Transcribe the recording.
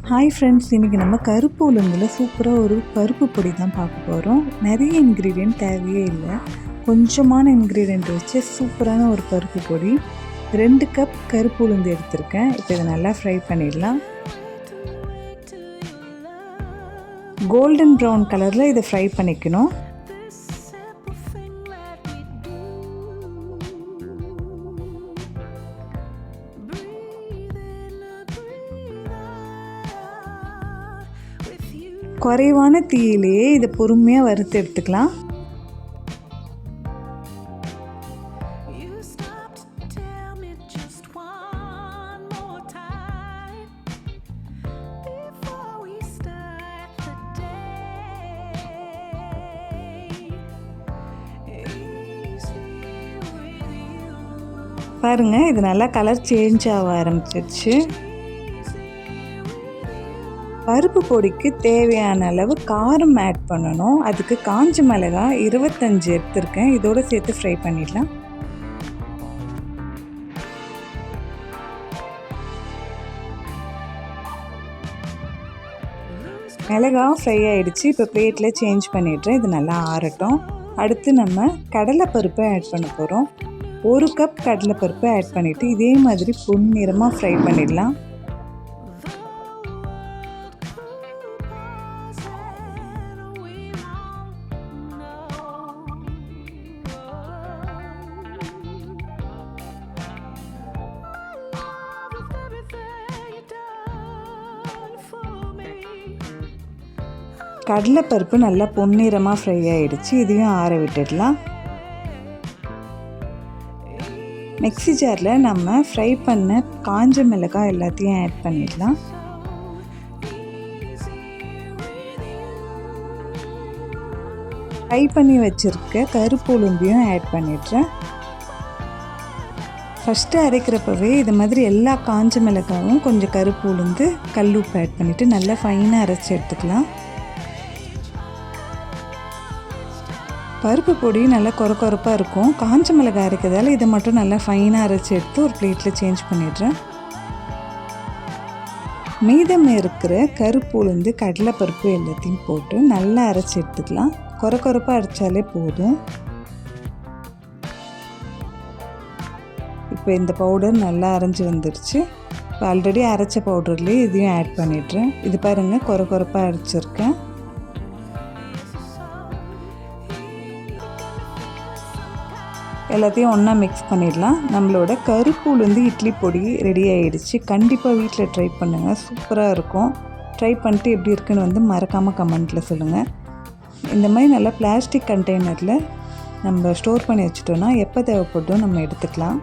Hi friends, இன்றைக்கி நம்ம கருப்பு உளுந்தில் சூப்பராக ஒரு பருப்பு பொடி தான் பார்க்க போகிறோம். நிறைய இன்க்ரீடியன்ட் தேவையே இல்லை, கொஞ்சமான இன்க்ரீடியன்ட் வச்சு சூப்பரான ஒரு பருப்பு பொடி. 2 கப் கருப்பு உளுந்து எடுத்திருக்கேன். இப்போ இதை நல்லா ஃப்ரை பண்ணிடலாம். கோல்டன் ப்ரௌன் கலரில் இதை ஃப்ரை பண்ணிக்கணும். குறைவான தீயிலேயே இதை பொறுமையாக வறுத்து எடுத்துக்கலாம். பாருங்கள், இது நல்லா கலர் சேஞ்ச் ஆக ஆரம்பிச்சிருச்சு. பருப்பு பொடிக்கு தேவையான அளவு காரம் ஆட் பண்ணணும். அதுக்கு காஞ்ச மிளகாய் 25 எடுத்திருக்கேன். இதோடு சேர்த்து ஃப்ரை பண்ணிடலாம். மிளகாய் ஃப்ரை ஆகிடுச்சு. இப்போ பிளேட்டில் சேஞ்ச் பண்ணிடுறேன். இது நல்லா ஆறட்டும். அடுத்து நம்ம கடலைப்பருப்பை ஆட் பண்ண போகிறோம். 1 கப் கடலைப்பருப்பை ஆட் பண்ணிவிட்டு இதே மாதிரி பொன்னிறமாக ஃப்ரை பண்ணிடலாம். கடலைப்பருப்பு நல்லா பொன்னிறமாக ஃப்ரை ஆகிடுச்சு. இதையும் ஆற விட்டுடலாம். மிக்ஸி ஜாரில் நம்ம ஃப்ரை பண்ண காஞ்ச மிளகாய் எல்லாத்தையும் ஆட் பண்ணிடலாம். ஃப்ரை பண்ணி வச்சுருக்க கருப்பு உளுந்தையும் ஆட் பண்ணிடுறேன். ஃபஸ்ட்டு அரைக்கிறப்பவே இது மாதிரி எல்லா காஞ்ச மிளகாயும் கொஞ்சம் கருப்பு உளுந்து கல்லுப்பு ஆட் பண்ணிவிட்டு நல்லா ஃபைனாக அரைச்சி எடுத்துக்கலாம். பருப்பு பொடி நல்லா கொரப்பாக இருக்கும். காஞ்ச மிளகாய் அரைக்கிறதால இதை மட்டும் நல்லா ஃபைனாக அரைச்சி எடுத்து ஒரு பிளேட்டில் சேஞ்ச் பண்ணிடுறேன். மீதம் இருக்கிற கருப்பு உளுந்து கடலைப்பருப்பு எல்லாத்தையும் போட்டு நல்லா அரைச்சி எடுத்துக்கலாம். கொரப்பாக அரைச்சாலே போதும். இப்போ இந்த பவுடர் நல்லா அரைஞ்சி வந்துடுச்சு. இப்போ ஆல்ரெடி அரைச்ச பவுடர்லேயே இதையும் ஆட் பண்ணிடுறேன். இது பாருங்கள், கொரப்பாக அரைச்சிருக்கேன். எல்லாத்தையும் ஒன்றா மிக்ஸ் பண்ணிடலாம். நம்மளோட கருப்பு உளுந்து இட்லி பொடி ரெடி ஆகிடுச்சு. கண்டிப்பாக வீட்டில் ட்ரை பண்ணுங்கள், சூப்பராக இருக்கும். ட்ரை பண்ணிட்டு எப்படி இருக்குன்னு மறக்காமல் கமெண்ட்டில் சொல்லுங்கள். இந்த மாதிரி நல்லா பிளாஸ்டிக் கண்டெய்னரில் நம்ம ஸ்டோர் பண்ணி வச்சுட்டோன்னா எப்போ தேவைப்பட்டோ நம்ம எடுத்துக்கலாம்.